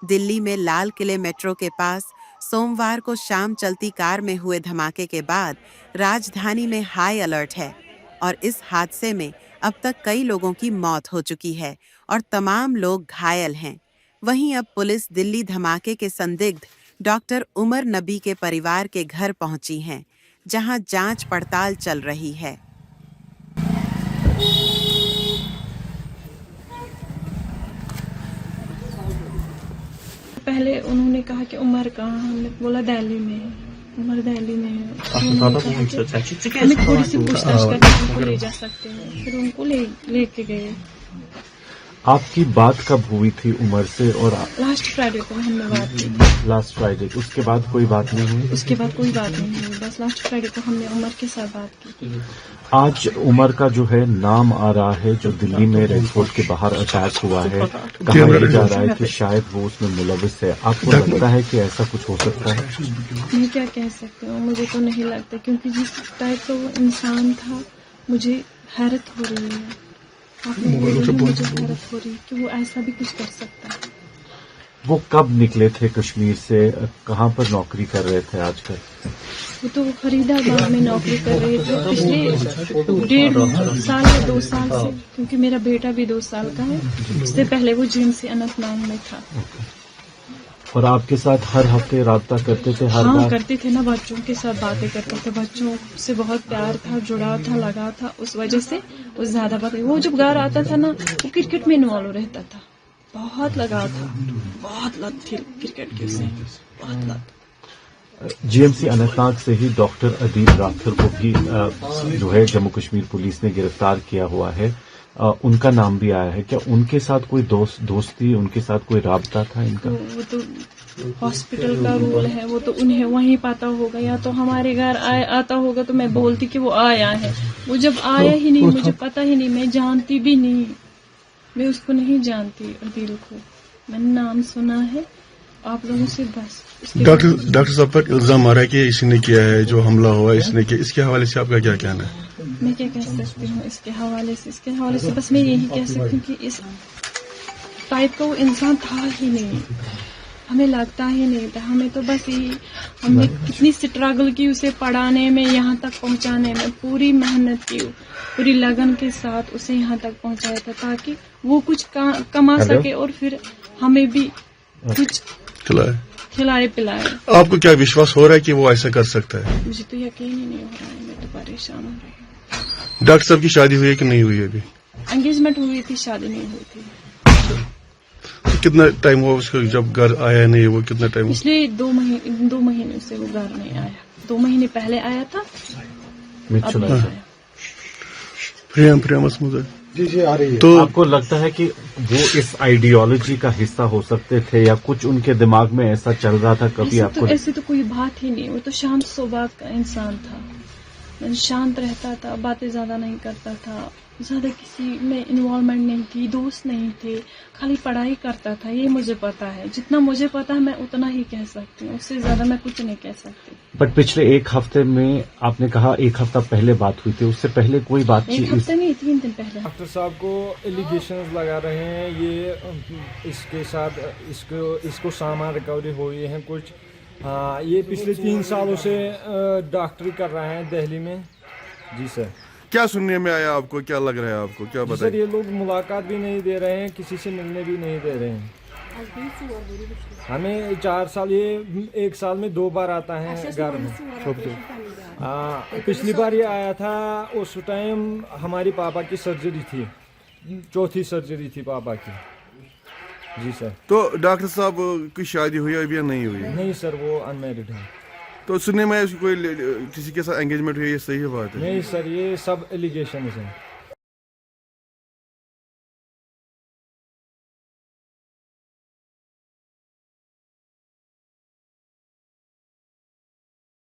दिल्ली में लाल किले मेट्रो के पास सोमवार को शाम चलती कार में हुए धमाके के बाद राजधानी में हाई अलर्ट है और इस हादसे में अब तक कई लोगों की मौत हो चुकी है और तमाम लोग घायल हैं। वहीं अब पुलिस दिल्ली धमाके के संदिग्ध डॉक्टर उमर नबी के परिवार के घर पहुंची है, जहां जांच पड़ताल चल रही है। पहले उन्होंने कहा कि उमर कहाँ, हमने बोला दिल्ली में है, उमर दिल्ली में है। हमें थोड़ी सी पूछताछ करके उनको ले जा सकते हैं, फिर उनको लेके गए। आपकी बात कब हुई थी उमर से? और लास्ट फ्राइडे को हमने बात की थी। लास्ट फ्राइडे, उसके बाद कोई बात नहीं हुई? उसके बाद कोई बात नहीं हुई, बस लास्ट फ्राइडे को हमने उमर के साथ बात की। आज उमर का जो है नाम आ रहा है, जो दिल्ली में रेड फोर्ट के बाहर अटैक हुआ है, कहा जा रहा है कि शायद वो उसमें मुलविस है। आपको लगता है कि ऐसा कुछ हो सकता है? मैं क्या कह सकती हूँ, मुझे तो नहीं लगता, क्योंकि जिस टाइप का वो इंसान था, मुझे हैरत हो रही है। मुझे हैरत हो रही है कि वो ऐसा भी कुछ कर सकता है। वो कब निकले थे कश्मीर से? कहाँ पर नौकरी कर रहे थे आजकल? वो तो फरीदाबाद में नौकरी कर रहे थे पिछले 1.5 साल या 2 साल से, क्योंकि मेरा बेटा भी 2 साल का है। उससे पहले वो GMC अनंतनाग में था। और आपके साथ हर हफ्ते राब्ता करते थे? हाँ, करते थे ना, बच्चों के साथ बातें करते थे, बच्चों से बहुत प्यार था, जुड़ाव था, लगा था, उस वजह से वो ज्यादा बातें। वो जब घर आता था ना, वो क्रिकेट में इन्वॉल्व रहता था, बहुत लगाव था, बहुत लत थी क्रिकेट की, उसे बहुत लत। GMC अनंतनाग से ही डॉक्टर अदील राठौर को भी जो है जम्मू कश्मीर पुलिस ने गिरफ्तार किया हुआ है। उनका नाम भी आया है। क्या उनके साथ कोई दोस्ती, उनके साथ कोई राब्ता था इनका? वो तो हॉस्पिटल का रूल है, वो तो उन्हें वहीं पता होगा, या तो हमारे घर आता होगा तो मैं बोलती कि वो आया है। वो जब आया ही नहीं, मुझे पता ही नहीं, मैं जानती भी नहीं, मैं उसको नहीं जानती अदील को। मैंने नाम सुना है आप लोगों से बस। डॉक्टर साहब पर इल्जाम आ रहा है कि इसने किया है, जो हमला हुआ इसने किया। इसके हवाले से आपका क्या कहना है? मैं क्या कह सकती हूँ इसके हवाले से बस मैं यही कह सकती हूँ कि इस टाइप का वो इंसान था ही नहीं, हमें लगता ही नहीं था। हमें तो बस यही, हमने कितनी स्ट्रगल की उसे पढ़ाने में, यहाँ तक पहुँचाने में, पूरी मेहनत की, पूरी लगन के साथ उसे यहाँ तक पहुँचाया था, ताकि वो कुछ कमा सके और फिर हमें भी कुछ खिलाए पिलाए। आपको क्या विश्वास हो रहा है कि वो ऐसा कर सकता है? मुझे तो यकीन ही नहीं हो रहा है, मैं तो परेशान हो रही हूँ। डॉक्टर साहब की शादी हुई है कि नहीं हुई है? अभी एंगेजमेंट हुई थी, शादी नहीं हुई थी। तो कितना टाइम हुआ उसको जब घर आया नहीं? वो कितना टाइम? पिछले 2 महीने से वो घर नहीं आया। 2 महीने पहले आया था, अब नहीं आया। प्रियम जी आ रही है। तो आपको लगता है कि वो इस आइडियोलॉजी का हिस्सा हो सकते थे, या कुछ उनके दिमाग में ऐसा चल रहा था कभी? आपको ऐसे तो कोई बात ही नहीं, वो तो शांत स्वभाव का इंसान था, शांत रहता था, बातें ज्यादा नहीं करता था, ज्यादा किसी में इन्वॉल्वमेंट नहीं थी, दोस्त नहीं थे, खाली पढ़ाई करता था। ये मुझे पता है, जितना मुझे पता है मैं उतना ही कह सकती हूँ, उससे ज्यादा मैं कुछ नहीं कह सकती। बट पिछले 1 हफ्ते में आपने कहा 1 हफ्ता पहले बात हुई थी, उससे पहले कोई बात? 1 हफ्ते नहीं, 3 दिन पहले। डॉक्टर साहब को एलिगेशंस लगा रहे हैं, ये इसके साथ इसको सामान रिकवरी हुई है कुछ। हाँ, ये पिछले 3 सालों से डॉक्टरी कर रहे हैं दिल्ली में। जी सर। क्या सुनने में आया आपको? क्या लग रहा है आपको? क्या बताइए सर, ये लोग मुलाकात भी नहीं दे रहे हैं, किसी से मिलने भी नहीं दे रहे हैं हमें। 4 साल, ये 1 साल में 2 बार आता है घर में। पिछली बार ये आया था, उस टाइम हमारी पापा की सर्जरी थी, 4थी सर्जरी थी पापा की। जी सर। तो डॉक्टर साहब की शादी हुई अभी या नहीं हुई? नहीं सर, वो अनमैरिड है। तो सुनने में कोई किसी के साथ एंगेजमेंट हुई, ये सही है बात है? नहीं सर, ये सब एलिगेशन है।